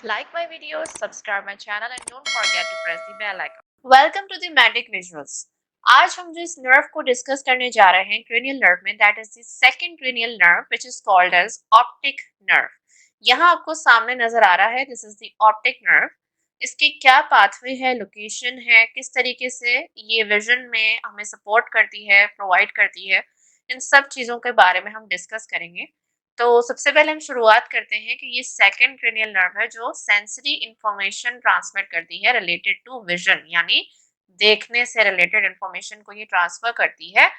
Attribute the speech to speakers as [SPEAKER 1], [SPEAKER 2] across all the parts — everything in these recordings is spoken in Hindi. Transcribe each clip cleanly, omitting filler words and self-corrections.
[SPEAKER 1] Like my videos, subscribe my channel and don't forget to press the bell icon. Welcome to the Medic Visuals. आज हम जो इस नर्व को डिस्कस करने जा रहे हैं क्रेनियल नर्व में, that is the second cranial nerve which is called as optic nerve. यहाँ आपको सामने नजर आ रहा है, this is the optic nerve. इसकी क्या पाथवे है, लोकेशन है, किस तरीके से ये विजन में हमें सपोर्ट करती है, प्रोवाइड करती है, इन सब चीज़ों के बारे में हम डिस्कस करेंगे। तो सबसे पहले हम शुरुआत करते हैं कि ये सेकंड क्रेनियल नर्व है जो सेंसरी इंफॉर्मेशन ट्रांसमिट करती है रिलेटेड टू विजन, यानी देखने से रिलेटेड इंफॉर्मेशन को ये ट्रांसफर करती है।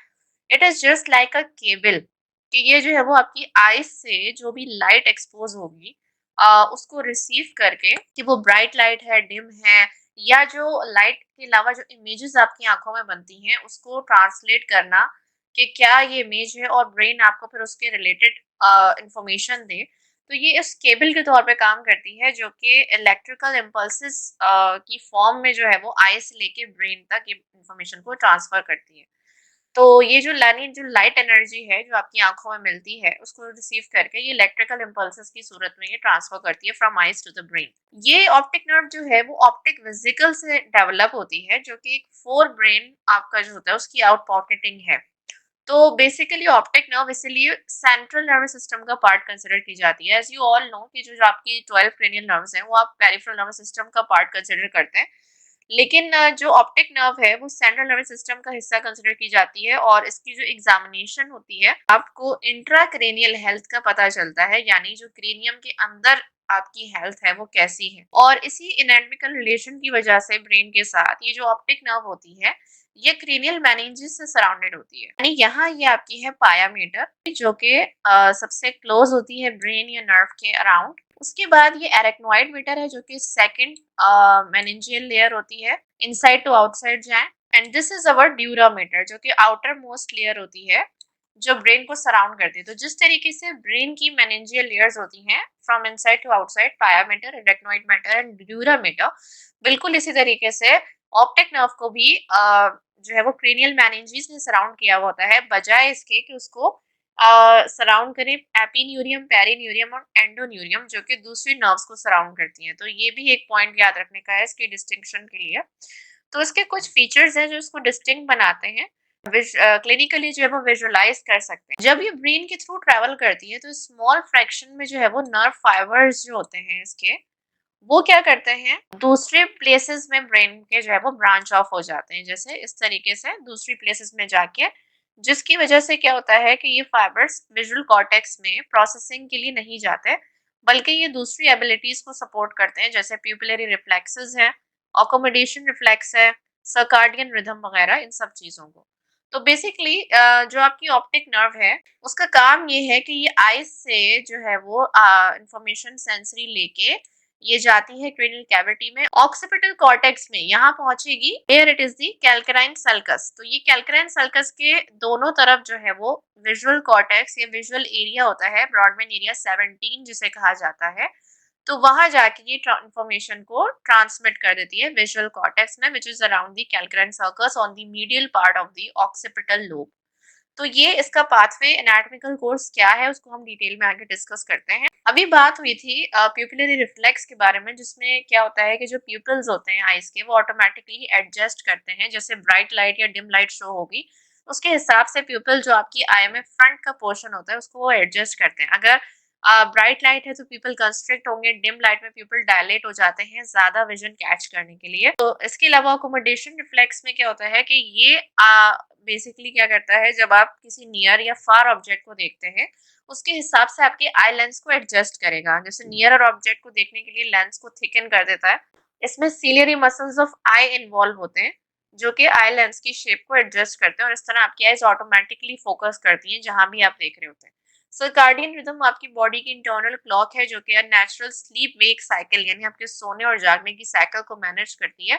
[SPEAKER 1] It is just like a cable कि ये जो है वो आपकी आईज से जो भी लाइट एक्सपोज होगी उसको रिसीव करके, कि वो ब्राइट लाइट है, डिम है, या जो लाइट के अलावा जो इमेजेस आपकी आंखों में बनती हैं उसको ट्रांसलेट करना कि क्या ये इमेज है, और ब्रेन आपको फिर उसके रिलेटेड इंफॉर्मेशन दे। तो ये इस केबल के तौर पे काम करती है जो कि इलेक्ट्रिकल इम्पल्सिस की फॉर्म में जो है वो आई से लेके ब्रेन तक ये इंफॉर्मेशन को ट्रांसफर करती है। तो ये जो लाइट एनर्जी है जो आपकी आंखों में मिलती है उसको रिसीव करके ये इलेक्ट्रिकल इम्पल्सेस की सूरत में ये ट्रांसफर करती है from eyes to the brain. ये ऑप्टिक नर्व जो है वो ऑप्टिक वेसिकल से डेवलप होती है, जो कि एक फोर ब्रेन आपका जो होता है उसकी आउट पॉकेटिंग है। तो बेसिकली ऑप्टिक नर्व इसलिए सेंट्रल नर्वस सिस्टम का पार्ट कंसिडर की जाती है। एज यू ऑल नो कि जो आपकी 12 क्रेनियल नर्व्स हैं वो आप पेरिफेरल नर्वस सिस्टम का पार्ट कंसिडर करते हैं, लेकिन जो ऑप्टिक नर्व है वो सेंट्रल नर्वस सिस्टम का हिस्सा कंसिडर की जाती है। और इसकी जो एग्जामिनेशन होती है आपको इंट्राक्रेनियल हेल्थ का पता चलता है, यानी जो क्रेनियम के अंदर आपकी हेल्थ है वो कैसी है। और इसी एनाटॉमिकल रिलेशन की वजह से ब्रेन के साथ ये जो ऑप्टिक नर्व होती है ये क्रेनियल मेनिंजेस से सराउंडेड होती है, यानी यहाँ ये आपकी है पाया मीटर जो कि सबसे क्लोज होती है ब्रेन या नर्व के अराउंड। उसके बाद ये एरेक्नोइड मीटर है जो कि सेकंड मेनिंजियल लेयर होती है, इनसाइड टू आउटसाइड जाए। And this is our dura mater जो कि आउटर मोस्ट लेयर होती है जो ब्रेन को सराउंड करती है। तो जिस तरीके से ब्रेन की मेनिंजियल लेयर्स होती हैं from inside to outside, pia mater, arachnoid mater and dura mater, बिल्कुल इसी तरीके से ऑप्टिक नर्व को भी जो है वो क्रेनियल मेनिंजेस ने सराउंड किया हुआ होता है, बजाय इसके कि उसको सराउंड करें एपिन्यूरियम, पेरिन्यूरियम और एंडोन्यूरियम जो कि दूसरी नर्व्स को सराउंड करती हैं। तो ये भी एक पॉइंट याद रखने का है इसकी डिस्टिंक्शन के लिए। तो इसके कुछ फीचर्स हैं जो इसको डिस्टिंक्ट बनाते हैं, क्लिनिकली जो है वो विजुअलाइज कर सकते हैं। जब ये ब्रेन के थ्रू ट्रेवल करती है तो स्मॉल फ्रैक्शन में जो है वो नर्व फाइबर्स जो होते हैं इसके, वो क्या करते हैं दूसरे प्लेसेस में ब्रेन के जो है वो ब्रांच ऑफ हो जाते हैं, जैसे इस तरीके से दूसरी प्लेसेस में जाके, जिसकी वजह से क्या होता है कि ये फाइबर्स विजुअल कॉर्टेक्स में प्रोसेसिंग के लिए नहीं जाते, बल्कि ये दूसरी एबिलिटीज को सपोर्ट करते हैं, जैसे प्यूपिलरी रिफ्लेक्सेस है, अकोमोडेशन रिफ्लेक्स है, सर्काडियन रिदम वगैरह, इन सब चीजों को। तो बेसिकली जो आपकी ऑप्टिक नर्व है उसका काम ये है कि ये आईज से जो है वो इंफॉर्मेशन सेंसरी लेके ये जाती है क्रेनियल कैविटी में, ऑक्सीपिटल कॉर्टेक्स में यहाँ पहुंचेगी, here it is the calcarine sulcus. तो ये कैल्कराइन सल्कस के दोनों तरफ जो है वो विजुअल कॉर्टेक्स या विजुअल एरिया होता है, ब्रॉडबैंड एरिया 17 जिसे कहा जाता है। तो वहां जाके ये इंफॉर्मेशन को ट्रांसमिट कर देती है विजुअल कॉर्टेक्स में, which is around the calcarine sulcus on the medial part of the occipital lobe. तो ये इसका पाथवे एनाटॉमिकल कोर्स क्या है उसको हम डिटेल में आगे डिस्कस करते हैं। अभी बात हुई थी प्यूपिलरी रिफ्लेक्स के बारे में, जिसमें क्या होता है कि जो प्यूपिल्स होते हैं आईज के वो ऑटोमेटिकली एडजस्ट करते हैं, जैसे ब्राइट लाइट या डिम लाइट शो होगी उसके हिसाब से प्यूपिल जो आपकी आई में फ्रंट का पोर्शन होता है उसको वो एडजस्ट करते हैं। अगर ब्राइट लाइट है तो पीपल कंस्ट्रिक्ट होंगे, डिम लाइट में पीपल डायलेट हो जाते हैं ज्यादा विजन कैच करने के लिए। तो इसके अलावा अकोमोडेशन रिफ्लेक्स में क्या होता है कि ये बेसिकली क्या करता है, जब आप किसी नियर या फार ऑब्जेक्ट को देखते हैं उसके हिसाब से आपके आई लेंस को एडजस्ट करेगा। जैसे नियर ऑब्जेक्ट को देखने के लिए लेंस को थिकन कर देता है, इसमें ciliary muscles of I involve होते हैं जो कि आई लेंस की शेप को एडजस्ट करते हैं, और इस तरह आपकी आईज ऑटोमेटिकली फोकस करती हैं जहां भी आप देख रहे होते हैं। सर्काडियन रिदम आपकी बॉडी की इंटरनल क्लॉक है जो कि नेचुरल स्लीप वेक साइकिल यानी आपके सोने और जागने की साइकिल को मैनेज करती है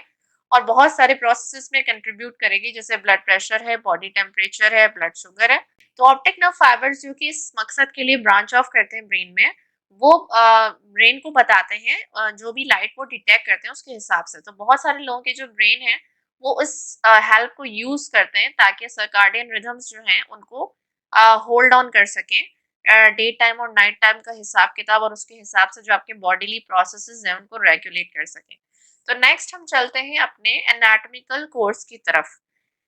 [SPEAKER 1] और बहुत सारे प्रोसेसेस में कंट्रीब्यूट करेगी, जैसे ब्लड प्रेशर है, बॉडी टेम्परेचर है, ब्लड शुगर है। तो ऑप्टिक नर्व फाइबर्स जो कि इस मकसद के लिए ब्रांच ऑफ करते हैं ब्रेन में, वो ब्रेन को बताते हैं जो भी लाइट वो डिटेक्ट करते हैं उसके हिसाब से। तो बहुत सारे लोगों के जो ब्रेन है वो इस हेल्प को यूज करते हैं ताकि सर्काडियन रिदम्स जो हैं उनको होल्ड ऑन कर सकें डे टाइम और नाइट टाइम का हिसाब किताब और उसके हिसाब से जो आपके बॉडीली प्रोसेसेस हैं उनको रेगुलेट कर सकें। तो नेक्स्ट हम चलते हैं अपने एनाटॉमिकल कोर्स की तरफ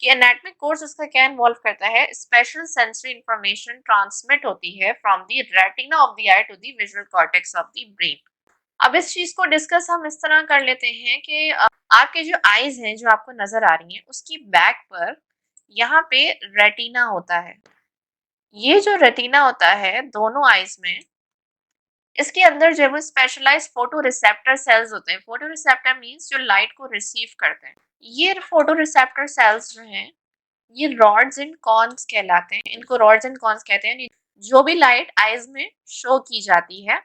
[SPEAKER 1] कि एनाटॉमिक कोर्स उसका क्या इन्वॉल्व करता है। स्पेशल सेंसरी इंफॉर्मेशन ट्रांसमिट होती है from the retina of the eye to the visual cortex of the brain. अब इस चीज को डिस्कस हम इस तरह कर लेते हैं कि आपके जो आईज हैं जो आपको नजर आ रही हैं उसकी बैक पर यहाँ पे रेटिना होता है। ये जो रेटिना होता है दोनों आईज में, इसके अंदर जो है वो स्पेशलाइज्ड फोटो रिसेप्टर सेल्स होते हैं। फोटो रिसेप्टर मीन्स जो लाइट को रिसीव करते हैं। ये फोटो रिसेप्टर सेल्स जो हैं ये रॉड्स एंड कॉन्स कहलाते हैं। इनको रॉड्स एंड कॉन्स कहते हैं। जो भी लाइट आईज में शो की जाती है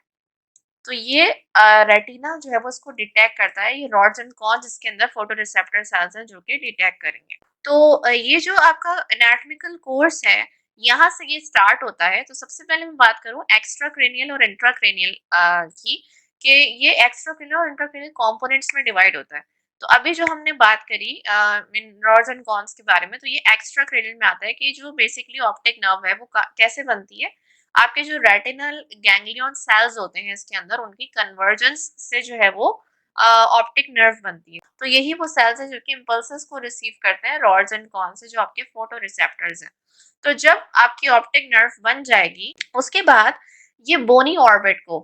[SPEAKER 1] तो ये रेटिना जो है वो उसको डिटेक्ट करता है। ये रॉड्स एंड कॉन्स इसके अंदर फोटो रिसेप्टर सेल्स हैं जो कि डिटेक्ट करेंगे। तो ये जो आपका एनाटॉमिकल कोर्स है यहाँ से ये स्टार्ट होता है। तो सबसे पहले मैं बात करूँ एक्स्ट्राक्रेनियल और इंट्राक्रेनियल की कि ये एक्स्ट्राक्रेनियल और इंट्राक्रेनियल कंपोनेंट्स में डिवाइड होता है। तो अभी जो हमने बात करी रॉड्स एंड कॉन्स के बारे में, तो ये एक्स्ट्राक्रेनियल में आता है कि जो बेसिकली ऑप्टिक नर्व है वो कैसे बनती है। आपके जो रेटिनल गैंग्लियन सेल्स होते हैं इसके अंदर उनकी कन्वर्जेंस से जो है वो ऑप्टिक नर्व बनती है। तो यही वो सेल्स हैं जो कि इम्पल्सेस को रिसीव करते हैं रॉड्स एंड कॉन से जो आपके फोटो रिसेप्टर्स हैं। तो जब आपकी ऑप्टिक नर्व बन जाएगी उसके बाद ये बोनी ऑर्बिट को,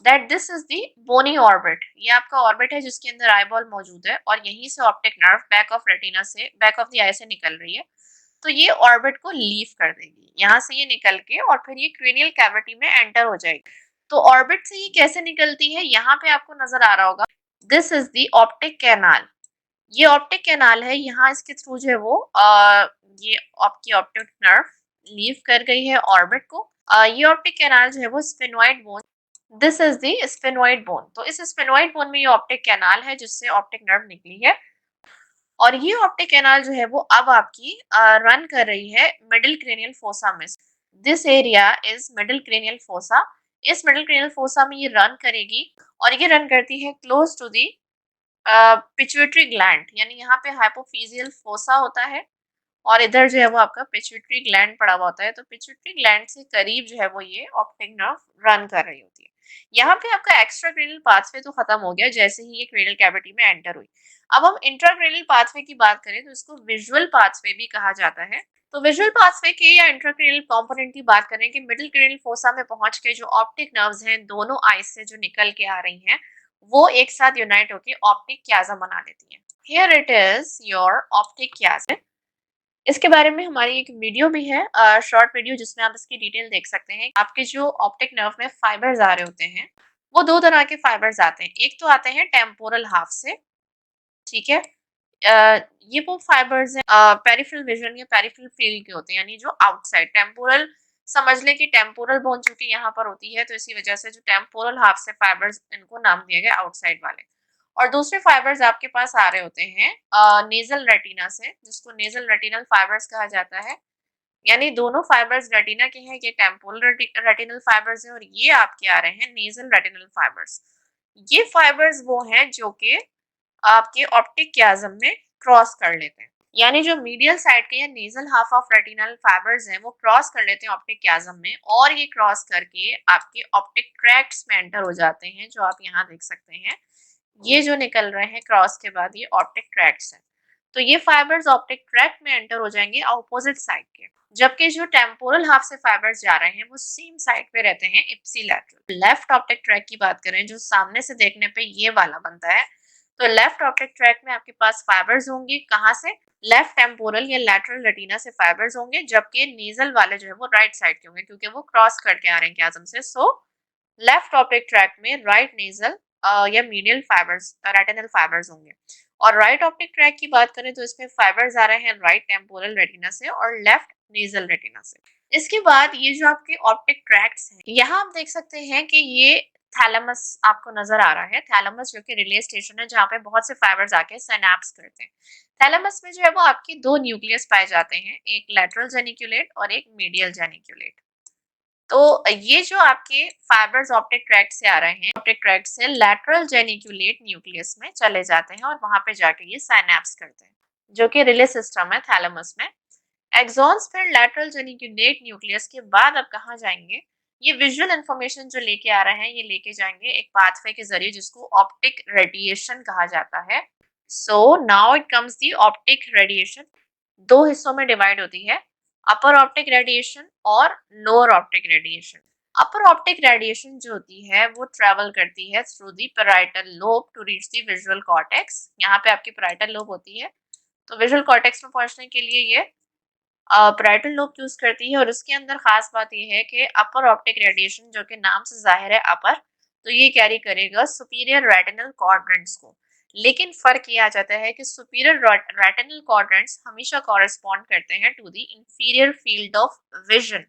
[SPEAKER 1] that this is the bony orbit, ये आपका ऑर्बिट है जिसके अंदर आईबॉल मौजूद है और यहीं से optic nerve back of retina से, बैक ऑफ द आई से निकल रही है। तो ये ऑर्बिट को लीव कर देगी, यहाँ से ये निकल के और फिर ये क्रेनियल कैविटी में एंटर हो जाएगी। तो ऑर्बिट से ये कैसे निकलती है, यहाँ पे आपको नजर आ रहा होगा, this is the optic canal. ये ऑप्टिक कैनाल है, यहाँ इसके थ्रू जो है वो ये आपकी ऑप्टिक नर्व लीव कर गई है ऑर्बिट को। ये ऑप्टिक कैनाल जो है वो sphenoid bone, this is the sphenoid bone. तो इस स्फेनोइड बोन में ये ऑप्टिक कैनाल है जिससे ऑप्टिक नर्व निकली है। और ये ऑप्टिक कैनाल जो है वो अब आपकी रन कर रही है मिडिल क्रेनियल फोसा में। This area is middle cranial fossa. इस मिडिल क्रेनियल फोसा में ये रन करेगी और ये रन करती है close to the pituitary gland, यानी यहाँ पे हाइपोफिजियल फोसा होता है और इधर जो है वो आपका पिट्यूटरी ग्लैंड पड़ा हुआ होता है। तो पिट्यूटरी ग्लैंड से करीब जो है वो ये ऑप्टिक नर्व रन कर रही होती है। यहाँ पे आपका एक्स्ट्रा क्रेनियल पाथवे तो खत्म हो गया जैसे ही ये क्रेनियल कैविटी में एंटर हुई। अब हम इंट्राक्रेनियल पाथवे की बात करें तो इसको विजुअल पाथवे भी कहा जाता है। तो विजुअल पाथवे के या इंट्राक्रेनियल कंपोनेंट की बात करें कि मिडिल क्रेनियल फोसा में पहुंच के जो ऑप्टिक नर्व्स हैं दोनों आईज से जो निकल के आ रही हैं वो एक साथ यूनाइट होकर ऑप्टिक क्याजा बना लेती हैं। Here it is your optic क्याजा। इसके बारे में हमारी एक वीडियो भी है, शॉर्ट वीडियो, जिसमें आप इसकी डिटेल देख सकते हैं। आपके जो ऑप्टिक नर्व में फाइबर्स आ रहे होते हैं वो दो तरह के फाइबर्स आते हैं। एक तो आते हैं टेम्पोरल हाफ से, ठीक है। ये वो फाइबर्स हैं पेरिफेरल विजन या पेरिफेरल फील्ड के होते हैं, यानी जो आउटसाइड टेम्पोरल, समझ लें कि टेम्पोरल बोन चूंकि यहाँ पर होती है तो इसी वजह से जो टेम्पोरल हाफ से फाइबर्स इनको नाम दिया गया आउटसाइड वाले। और दूसरे फाइबर्स आपके पास आ रहे होते हैं नेजल रेटिना से, जिसको नेजल रेटिनल फाइबर्स कहा जाता है। यानी दोनों फाइबर्स रेटिना के हैं, ये टेम्पोरल रेटिनल फाइबर्स हैं और ये आपके आ रहे हैं नेजल रेटिनल फाइबर्स। ये फाइबर्स वो हैं जो कि आपके ऑप्टिक क्याजम में क्रॉस कर लेते हैं, यानी जो मीडियल साइड के या nasal half of retinal fibres हैं वो क्रॉस कर लेते हैं ऑप्टिक क्याजम में और ये क्रॉस करके आपके ऑप्टिक ट्रैक्ट्स में एंटर हो जाते हैं, जो आप यहाँ देख सकते हैं। ये जो निकल रहे हैं क्रॉस के बाद ये ऑप्टिक ट्रैक्ट्स हैं। तो ये फाइबर्स ऑप्टिक ट्रैक्ट में एंटर हो जाएंगे ऑपोजिट साइड के, जबकि जो टेम्पोरल हाफ से फाइबर्स जा रहे हैं वो सेम साइड पे रहते हैं इप्सिलैटरल। लेफ्ट ऑप्टिक ट्रैक की बात करें जो सामने से देखने पे ये वाला बनता है, तो लेफ्ट ऑप्टिक ट्रैक में आपके पास फाइबर्स होंगे, कहाँ से, लेफ्ट टेम्पोरल या लैटरल रेटिना से फाइबर्स होंगे, जबकि नेजल वाले जो है वो राइट साइड के होंगे क्योंकि वो क्रॉस करके आ रहे हैं क्याजम से। सो लेफ्ट ऑप्टिक ट्रैक में राइट नेजल या मीडियल फाइबर्स रेटिनल फाइबर्स होंगे। और राइट ऑप्टिक ट्रैक की बात करें तो इसमें फाइबर्स आ रहे हैं राइट टेम्पोरल रेटिना से और लेफ्ट नेजल रेटिना से। इसके बाद ये जो आपके ऑप्टिक ट्रैक्ट्स हैं, यहाँ आप देख सकते हैं कि ये थैलेमस आपको नजर आ रहा है। थैलेमस जो कि रिले स्टेशन है जहाँ पे बहुत से फाइबर्स आके सिनैप्स करते हैं। थैलेमस में जो है वो आपकी दो न्यूक्लियस पाए जाते हैं, एक लैटरल जेनिक्यूलेट और एक मीडियल जेनिक्यूलेट। तो ये जो आपके फाइबर्स ऑप्टिक ट्रैक्ट से आ रहे हैं, ऑप्टिक ट्रैक्ट से लैटरल जेनिक्यूलेट न्यूक्लियस में चले जाते हैं और वहां पे जाके ये साइनैप्स करते हैं, जो कि रिले सिस्टम है थैलेमस में। एक्सॉन्स फिर लैटरल जेनिक्यूलेट न्यूक्लियस के बाद अब कहाँ जाएंगे, ये विजुअल इंफॉर्मेशन जो लेके आ रहे हैं ये लेके जाएंगे एक पाथवे के जरिए जिसको ऑप्टिक रेडिएशन कहा जाता है। So now it comes the optic radiation. दो हिस्सों में डिवाइड होती है, अपर ऑप्टिक रेडिएशन और lower optic radiation. Upper optic radiation जो होती है वो ट्रेवल करती है through the parietal lobe to reach the visual cortex. यहाँ पे आपकी पैराइटल लोब होती है, तो विजुअल कॉर्टेक्स में पहुंचने के लिए ये पैराइटल लोब यूज करती है। और इसके अंदर खास बात यह है कि अपर ऑप्टिक रेडिएशन जो कि नाम से जाहिर है अपर, तो ये कैरी करेगा सुपीरियर रेटिनल क्वाड्रेंट्स को। लेकिन फर्क ये आ जाता है कि सुपीरियर रेटिनल क्वाड्रेंट्स हमेशा कॉरेस्पॉन्ड करते हैं to the inferior field of vision,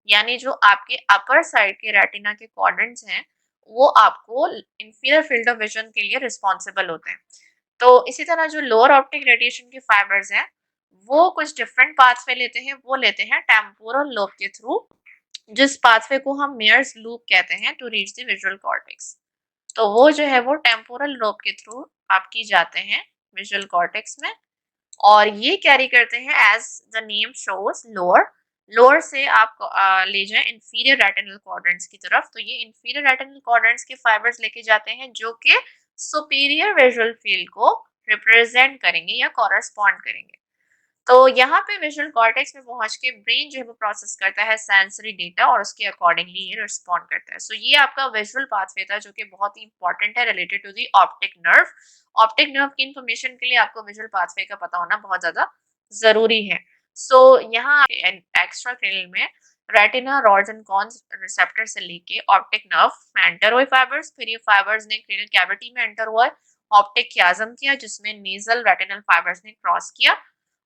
[SPEAKER 1] यानी जो आपके अपर साइड के रेटिना के क्वाड्रेंट्स हैं वो आपको इंफीरियर फील्ड ऑफ विजन के लिए रिस्पॉन्सिबल होते हैं। तो इसी तरह जो लोअर ऑप्टिक रेडिएशन के फाइबर्स हैं वो कुछ डिफरेंट पाथवे लेते हैं, वो लेते हैं टेम्पोरल लोब के थ्रू, जिस पाथवे को हम मेयर्स लूप कहते हैं to reach the visual cortex. तो वो जो है वो टेम्पोरल लोब के थ्रू आपकी जाते हैं विजुअल कॉर्टेक्स में, और ये कैरी करते हैं as the name shows lower. Lower से आप ले जाएं इंफीरियर रेटिनल क्वाड्रेंट्स की तरफ, तो ये इंफीरियर रेटिनल क्वाड्रेंट्स के फाइबर्स लेके जाते हैं जो कि सुपीरियर विजुअल फील्ड को रिप्रेजेंट करेंगे या कॉरेस्पॉन्ड करेंगे। तो यहाँ पे विजुअल कॉर्टेक्स में पहुंच के ब्रेन जो है वो प्रोसेस करता है सेंसरी डेटा और उसके अकॉर्डिंगली ये रिस्पॉन्ड करता है। सो ये आपका विजुअल पाथवे था जो कि बहुत ही इंपॉर्टेंट है related to the optic nerve. Optic nerve की इंफॉर्मेशन के लिए आपको विजुअल पाथवे का पता होना बहुत ज्यादा जरूरी है। सो यहाँ एक्स्ट्रा क्रेनियल में retina, rods and cons receptor से लेके ऑप्टिक नर्व में एंटर हुए फाइबर्स, फिर ये फाइबर्स ने क्रेनियल कैविटी में एंटर हुआ, ऑप्टिक क्याज्म किया जिसमें नेजल रेटिनल फाइबर्स ने क्रॉस किया,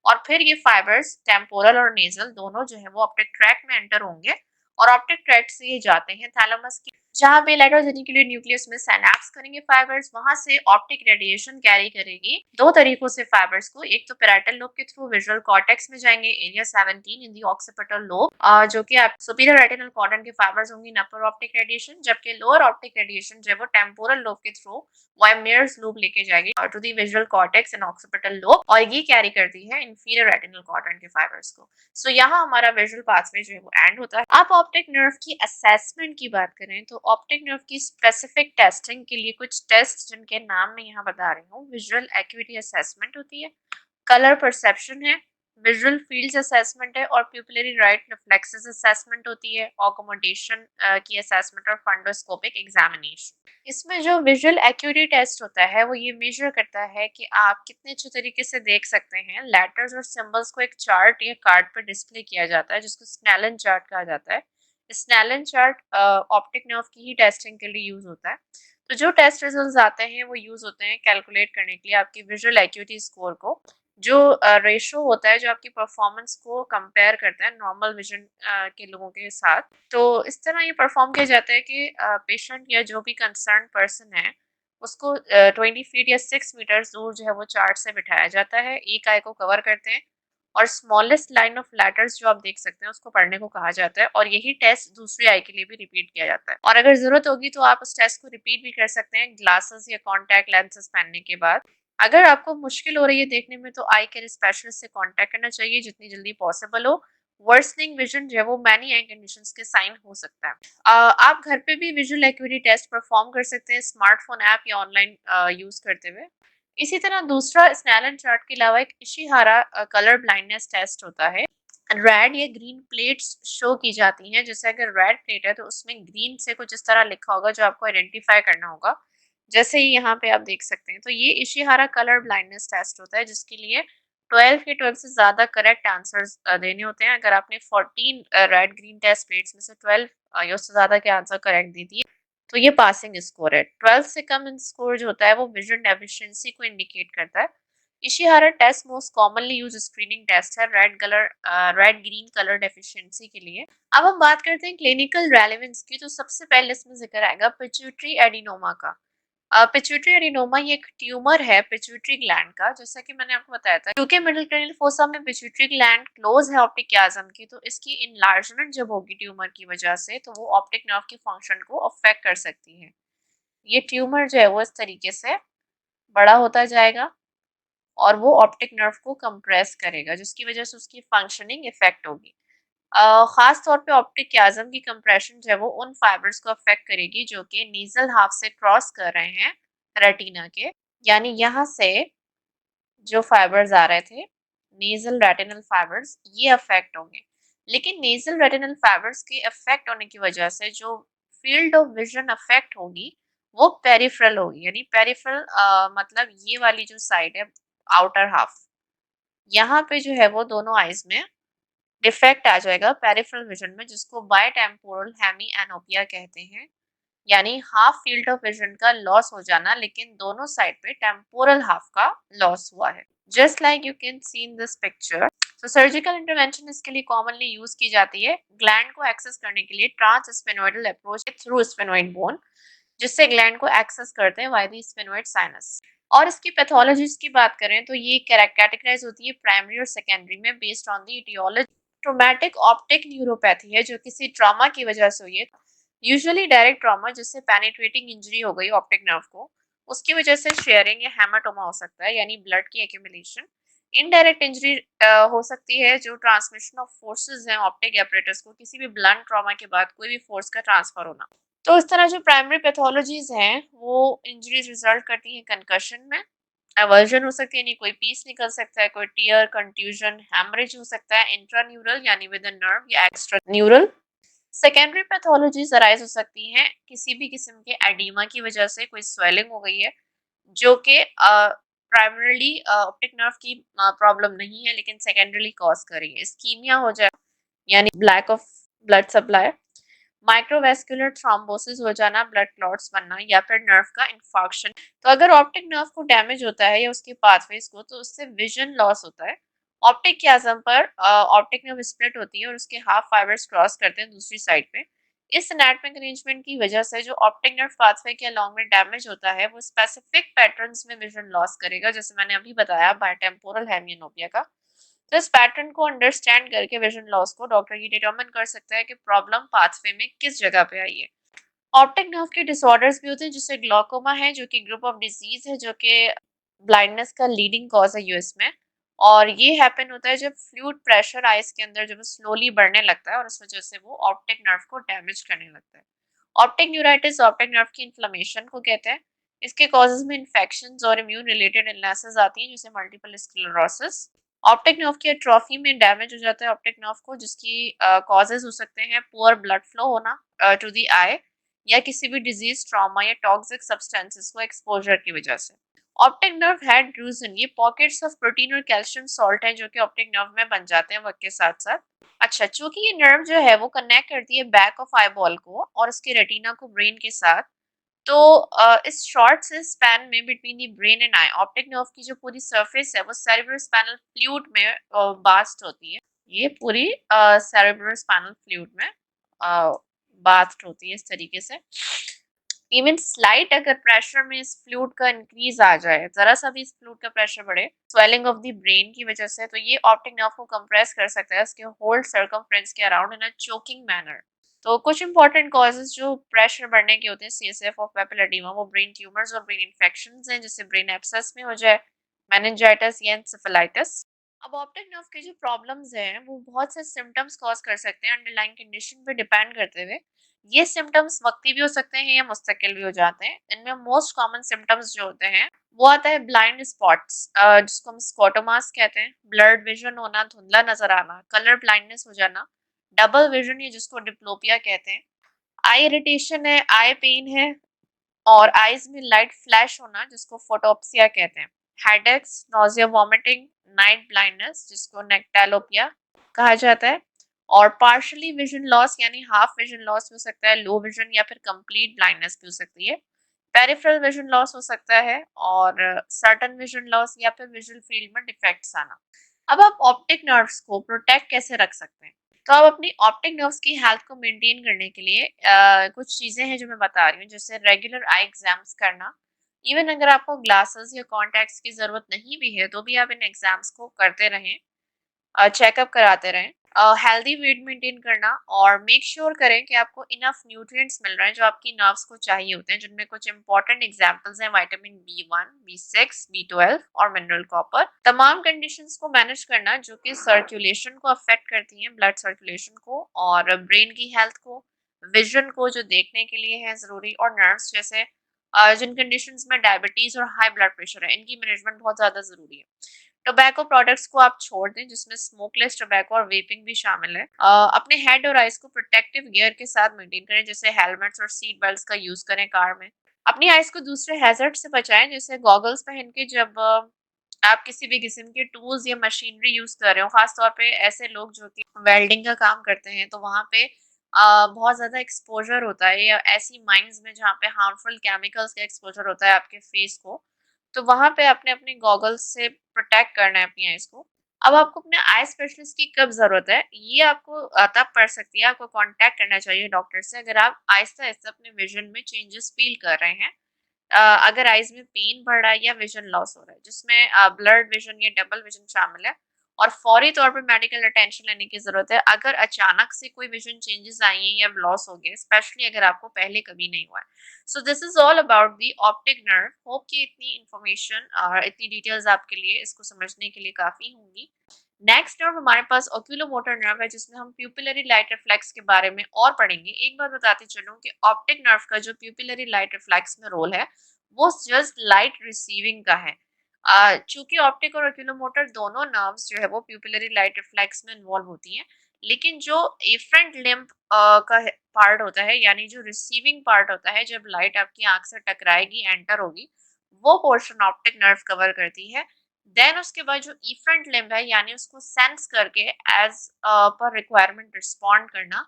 [SPEAKER 1] और फिर ये फाइबर्स टेम्पोरल और नेजल दोनों जो है वो ऑप्टिक ट्रैक्ट में एंटर होंगे, और ऑप्टिक ट्रैक्ट से ये जाते हैं थैलेमस की, जहाँ पे लेटरजेनिकुलर न्यूक्लियस में सिनैप्स करेंगे फाइबर्स, वहां से ऑप्टिक रेडिएशन कैरी करेगी दो तरीकों से फाइबर्स को। एक तो पैराइटल लोब के थ्रू विजुअल कॉर्टेक्स में जाएंगे area 17 in the occipital lobe, जो कि आप सुपीरियर रेटिनल क्वाड्रेंट के फाइबर्स होंगी इन अपर ऑप्टिक रेडिएशन, जबकि लोअर ऑप्टिक रेडिएशन जो है वो टेम्पोरल लोब के थ्रू वाइमेयर्स लूप लेके जाएगी to the visual cortex and occipital lobe, और ये कैरी करती है इंफीरियर रेटिनल क्वाड्रेंट के फाइबर्स को। सो यहाँ हमारा विजुअल पाथवे जो है वो एंड होता है। आप ऑप्टिक नर्व की असेसमेंट की बात करें तो ऑप्टिक नर्व की स्पेसिफिक टेस्टिंग के लिए कुछ टेस्ट जिनके नाम मैं यहाँ बता रही हूँ, विजुअल एक्यूटी असेसमेंट होती है, कलर परसेप्शन है, विजुअल फील्ड्स असेसमेंट है, और प्यूपिलरी राइट रिफ्लेक्सेस असेसमेंट होती है, अकोमोडेशन की असेसमेंट और फंडोस्कोपिक एग्जामिनेशन। इसमें जो विजुअल एक्यूटी टेस्ट होता है वो ये मेजर करता है कि आप कितने अच्छे तरीके से देख सकते हैं। लेटर्स और सिंबल्स को एक चार्ट या कार्ड पर डिस्प्ले किया जाता है जिसको स्नेलन चार्ट कहा जाता है। स्नेलन चार्ट ऑप्टिक नर्व की ही टेस्टिंग के लिए यूज होता है। तो जो टेस्ट रिजल्ट्स आते हैं वो यूज होते हैं कैलकुलेट करने के लिए आपकी विजुअल एक्यूटी स्कोर को, जो रेशो होता है जो आपकी परफॉर्मेंस को कंपेयर करता है नॉर्मल विजन के लोगों के साथ। तो इस तरह ये परफॉर्म किया जाता है कि पेशेंट या जो भी कंसर्न पर्सन है उसको 20 फीट या 6 मीटर दूर जो है वो चार्ट से बिठाया जाता है, एक आई को कवर करते हैं, और स्मॉलेस्ट लाइन ऑफ लेटर्स जो आप देख सकते हैं उसको पढ़ने को कहा जाता है, और यही टेस्ट दूसरी आई के लिए भी रिपीट किया जाता है। और अगर जरूरत होगी तो आप उस टेस्ट को रिपीट भी कर सकते हैं ग्लासेस या कॉन्टैक्ट लेंसेज पहनने के बाद। अगर आपको मुश्किल हो रही है देखने में तो आई केयर स्पेशलिस्ट से कांटेक्ट करना चाहिए जितनी जल्दी पॉसिबल हो। वर्सनिंग विजन जो है वो मैनी आई कंडीशंस के साइन हो सकता है। आप घर पे भी विजुअल एक्यूटी टेस्ट परफॉर्म कर सकते हैं स्मार्टफोन ऐप या ऑनलाइन यूज करते हुए। इसी तरह दूसरा स्नेलन चार्ट के अलावा एक इशिहारा कलर ब्लाइंडनेस टेस्ट होता है। रेड या ग्रीन प्लेट्स शो की जाती हैं, जैसे अगर रेड प्लेट है तो उसमें ग्रीन से कुछ इस तरह लिखा होगा जो आपको आइडेंटिफाई करना होगा, जैसे ही यहाँ पे आप देख सकते हैं। तो ये इशिहारा कलर ब्लाइंडनेस टेस्ट होता है जिसके लिए 12 के 12 से ज्यादा करेक्ट आंसर्स देने होते हैं। अगर आपने 14 रेड ग्रीन टेस्ट प्लेट्स में से 12 या उससे ज्यादा के आंसर करेक्ट दे दिए तो ये पासिंग स्कोर है। 12 से कम स्कोर जो होता है वो विजन डेफिशिएंसी को इंडिकेट करता है। Ishihara test most commonly use screening test है रेड ग्रीन कलर डेफिशिएंसी के लिए। अब हम बात करते हैं क्लिनिकल रेलेवेंस की, तो सबसे पहले इसमें जिक्र आएगा पिट्यूटरी एडिनोमा का। पिट्यूटरी एडिनोमा ये एक ट्यूमर है पिट्यूटरी ग्लैंड का, जैसा कि मैंने आपको बताया था क्योंकि मिडिल क्रेनियल फोसा में पिट्यूटरी ग्लैंड क्लोज है ऑप्टिक क्याज्म की, तो इसकी इनलार्जमेंट जब होगी ट्यूमर की वजह से तो वो ऑप्टिक नर्व की फंक्शन को अफेक्ट कर सकती है। ये ट्यूमर जो है वो इस तरीके से बड़ा होता जाएगा और वो ऑप्टिक नर्व को कंप्रेस करेगा जिसकी वजह से उसकी फंक्शनिंग इफेक्ट होगी। खास तौर पे ऑप्टिक कियाज्म की कंप्रेशन जो है वो उन फाइबर्स को अफेक्ट करेगी जो कि नीजल हाफ से क्रॉस कर रहे हैं रेटिना के, यानी यहाँ से जो फाइबर्स आ रहे थे नेजल रेटिनल फाइबर्स ये अफेक्ट होंगे। लेकिन नेजल रेटिनल फाइबर्स के अफेक्ट होने की वजह से जो फील्ड ऑफ विजन अफेक्ट होगी वो पेरिफेरल होगी, यानी पेरिफेरल मतलब ये वाली जो साइड है आउटर हाफ, यहाँ पे जो है वो दोनों आईज में डिफेक्ट आ जाएगा पेरिफेरल विजन में, जिसको बायटेम्पोरल हेमी एनोपिया कहते हैं, यानी हाफ फील्ड ऑफ विजन का लॉस हो जाना लेकिन दोनों साइड पे टेम्पोरल हाफ का लॉस हुआ है। Just like you can see in this picture. तो सर्जिकल इंटरवेंशन इसके लिए कॉमनली यूज की जाती है ग्लैंड को एक्सेस करने के लिए transsphenoidal approach through sphenoid bone, जिससे ग्लैंड को एक्सेस करते हैं वाई द स्फेनोइड साइनस। और इसकी पैथोलॉजीज की बात करें तो ये कैटेगराइज होती है प्राइमरी और सेकेंडरी में based on the aetiology. Traumatic optic neuropathy है जो किसी ट्रॉमा की वजह से हुई है, यूजुअली डायरेक्ट ट्रॉमा जिससे पेनिट्रेटिंग इंजरी हो गई ऑप्टिक नर्व को, उसकी वजह से शेयरिंग या हेमाटोमा हो सकता है यानी ब्लड की एक्यूमुलेशन। इनडायरेक्ट इंजरी हो सकती है जो ट्रांसमिशन ऑफ फोर्सेस हैं ऑप्टिक एपरेटस को, किसी भी ब्लंट ट्रॉमा के बाद कोई भी फोर्स का ट्रांसफर होना। तो इस तरह जो प्राइमरी पैथोलॉजीज हैं वो इंजरीज रिजल्ट करती हैं कंकशन में, एवर्जन हो सकती है यानी कोई पीस निकल सकता है, कोई टीयर, कंट्यूजन, हैमरेज हो सकता है इंट्रान्यूरल यानी विद इन नर्व या extra neural. Secondary pathologies arise हो सकती हैं किसी भी किस्म के एडीमा की वजह से, कोई स्वेलिंग हो गई है जो कि प्राइमरीली ऑप्टिक नर्व की प्रॉब्लम नहीं है लेकिन सेकेंडरीली कॉज कर रही है। स्कीमिया हो जाए यानी black of blood supply, microvascular thrombosis हो जाना, ब्लड क्लॉट्स बनना, या फिर नर्व का इंफार्क्शन। तो अगर ऑप्टिक नर्व को डैमेज होता है या उसके पाथवेज को तो उससे विजन लॉस होता है। ऑप्टिक कियाज्म पर ऑप्टिक नर्व स्प्लिट होती है और उसके हाफ फाइबर्स क्रॉस करते हैं दूसरी साइड पे। इस एनाटॉमिक अरेंजमेंट की वजह से जो ऑप्टिक नर्व पाथवे के अलोंग में डैमेज होता है वो स्पेसिफिक पैटर्न्स में विजन लॉस करेगा, जैसे मैंने अभी बताया बायटेम्पोरल हेमियोनोपिया का। तो इस पैटर्न को अंडरस्टैंड करके विजन लॉस को डॉक्टर ये डिटरमिन कर सकता है कि प्रॉब्लम पाथवे में किस जगह पे आई है। ऑप्टिक नर्व के डिसऑर्डर्स भी होते हैं जिससे ग्लोकोमा है जो कि ग्रुप ऑफ डिजीज है जो कि ब्लाइंडनेस का लीडिंग कॉज है यूएस में, और ये हैपन होता है जब फ्लूइड प्रेशर आइज के अंदर जब स्लोली बढ़ने लगता है और इस वजह से वो ऑप्टिक नर्व को डैमेज करने लगता है। ऑप्टिक न्यूराइटिस ऑप्टिक नर्व की इन्फ्लेमेशन को कहते हैं। इसके कॉजेज में इन्फेक्शंस और इम्यून रिलेटेड इलनेसेस आती हैं जैसे मल्टीपल स्क्लेरोसिस। ऑप्टिक नर्व की एट्रोफी में डैमेज हो जाता है ऑप्टिक नर्व को, जिसकी कॉजेज हो सकते हैं पुअर ब्लड फ्लो होना टू द आई, या किसी भी डिजीज, ट्रॉमा या टॉक्सिक सब्सटेंसेस को एक्सपोजर की वजह से। ऑप्टिक नर्व हेड ड्रूजन ये पॉकेट्स ऑफ प्रोटीन और कैल्शियम सॉल्ट हैं जो कि ऑप्टिक नर्व में बन जाते हैं वक्त के साथ साथ। अच्छा, चूंकि ये नर्व जो है वो कनेक्ट करती है बैक ऑफ आईबॉल को और उसके रेटिना को ब्रेन के साथ, तो इस शॉर्ट से स्पैन में between the brain and I optic nerve की जो पूरी सरफेस है वो सेरेब्रो स्पाइनल फ्लूइड में बास्ट होती है। ये पूरी सेरेब्रो स्पाइनल फ्लूइड में बास्ट होती है इस तरीके से। इवन स्लाइट अगर प्रेशर में इस फ्लूइड का इंक्रीज आ जाए, जरा सा भी इस फ्लूइड का प्रेशर बढ़े स्वेलिंग ऑफ द ब्रेन की वजह से, तो ये ऑप्टिक नर्व को कंप्रेस कर सकता है उसके होल सर्कमफ्रेंस के around in a choking manner. तो कुछ इंपॉर्टेंट कॉजेज जो प्रेशर बढ़ने के होते हैं सीएसएफ और पेपिलर एडीमा, वो ब्रेन ट्यूमर्स और ब्रेन इन्फेक्शंस हैं जैसे ब्रेन एब्सेस में हो जाए, मेनिंजाइटिस या एंसेफेलाइटिस। अब ऑप्टिक नर्व के जो प्रॉब्लम्स हैं वो बहुत से सिम्टम्स कॉज कर सकते हैं अंडरलाइंग कंडीशन पे डिपेंड करते हुए। ये सिम्टम्स वक्ती भी हो सकते हैं या मुस्तकिल भी हो जाते हैं। इनमें मोस्ट कॉमन सिम्टम्स जो होते हैं वो आता है ब्लाइंड स्पॉट्स जिसको हम स्कोटोमास कहते हैं, ब्लर्ड विजन होना, धुंधला नजर आना, कलर ब्लाइंडनेस हो जाना, डबल विजन ये जिसको डिप्लोपिया कहते हैं, आई इरिटेशन है, आई पेन है, और आईज में लाइट फ्लैश होना जिसको फोटोप्सिया कहते हैं, headaches, nausea, vomiting, night blindness जिसको नेक्टेलोपिया कहा जाता है, और पार्शियली विजन लॉस यानी हाफ विजन लॉस हो सकता है, लो विजन या फिर कंप्लीट ब्लाइंडनेस भी हो सकती है, पेरिफेरल विजन लॉस हो सकता है, और सर्टन विजन लॉस या फिर विजुअल फील्ड में डिफेक्ट्स आना। अब आप ऑप्टिक नर्व्स को प्रोटेक्ट कैसे रख सकते हैं? तो आप अपनी ऑप्टिक नर्व्स की हेल्थ को मेंटेन करने के लिए कुछ चीजें हैं जो मैं बता रही हूँ, जैसे रेगुलर आई एग्जाम्स करना। इवन अगर आपको ग्लासेस या कॉन्टैक्ट्स की जरूरत नहीं भी है तो भी आप इन एग्जाम्स को करते रहें, चेकअप कराते रहें। हेल्दी वेट मेंटेन करना और मेक श्योर करें कि आपको इनफ न्यूट्रिएंट्स मिल रहे हैं जो आपकी नर्व्स को चाहिए होते हैं, जिनमें कुछ इंपॉर्टेंट एग्जांपल्स हैं विटामिन B1, B6, B12 और मिनरल कॉपर। तमाम कंडीशंस को मैनेज करना जो कि सर्कुलेशन को अफेक्ट करती हैं, ब्लड सर्कुलेशन को और ब्रेन की हेल्थ को, विजन को जो देखने के लिए है ज़रूरी, और नर्व्स जैसे जिन कंडीशंस में डायबिटीज और हाई ब्लड प्रेशर है, इनकी मैनेजमेंट बहुत ज़्यादा ज़रूरी है। टोबैको प्रोडक्ट्स को आप छोड़ दें, जिसमें स्मोकलेस टोबैको और वेपिंग भी शामिल है। अपने हेड और आइज को प्रोटेक्टिव गियर के साथ मेंटेन करें, जैसे हेलमेट्स और सीट बेल्ट्स का यूज करें कार में। अपनी आइज को दूसरे हैजर्ड से बचाएं, जैसे गॉगल्स पहन के जब आप किसी भी किस्म के टूल्स या मशीनरी यूज कर रहे हो, खासतौर पे ऐसे लोग जो कि वेल्डिंग का काम करते हैं, तो वहां पे बहुत ज्यादा एक्सपोजर होता है, या ऐसी माइंस में जहाँ पे हार्मफुल केमिकल्स का एक्सपोजर होता है आपके फेस को, तो वहां पे अपने अपने गॉगल्स से प्रोटेक्ट करना है अपनी आइज को। अब आपको अपने आई स्पेशलिस्ट की कब जरूरत है, ये आपको तब पड़ सकती है, आपको कांटेक्ट करना चाहिए डॉक्टर से अगर आप आहिस्ता आहिस्ता अपने विजन में चेंजेस फील कर रहे हैं। अगर आइज में पेन बढ़ रहा है या विजन लॉस हो रहा है, जिसमें ब्लड विजन या डबल विजन शामिल है, और फौरी तौर पर मेडिकल अटेंशन लेने की जरूरत है अगर अचानक से कोई विजन चेंजेस आई हैं या लॉस हो गए, स्पेशली अगर आपको पहले कभी नहीं हुआ है। So this is all about the optic nerve. Hope कि इतनी इंफॉर्मेशन और इतनी डिटेल्स आपके लिए इसको समझने के लिए काफी होंगी। नेक्स्ट नर्व हमारे पास ओक्यूलोमोटर नर्व है, जिसमें हम प्यूपिलरी लाइट रिफ्लेक्स के बारे में और पढ़ेंगे। एक बात बताते चलूं कि ऑप्टिक नर्व का जो प्यूपिलरी लाइट रिफ्लेक्स में रोल है, वो जस्ट लाइट रिसीविंग का है। चूंकि ऑप्टिक और ओक्यूलोमोटर दोनों नर्व्स जो है वो प्यूपिलरी लाइट रिफ्लेक्स में इन्वॉल्व होती हैं, लेकिन जो एफरेंट लिम्ब का पार्ट होता है, यानी जो रिसीविंग पार्ट होता है, जब लाइट आपकी आंख से टकराएगी, एंटर होगी, वो पोर्शन ऑप्टिक नर्व कवर करती है। देन उसके बाद जो इफरेंट लिम्ब है, यानी उसको सेंस करके एज पर रिक्वायरमेंट रिस्पॉन्ड करना,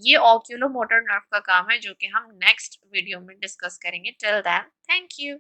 [SPEAKER 1] ये ऑक्यूलोमोटर नर्व का काम है, जो कि हम नेक्स्ट वीडियो में डिस्कस करेंगे। Till then, thank you.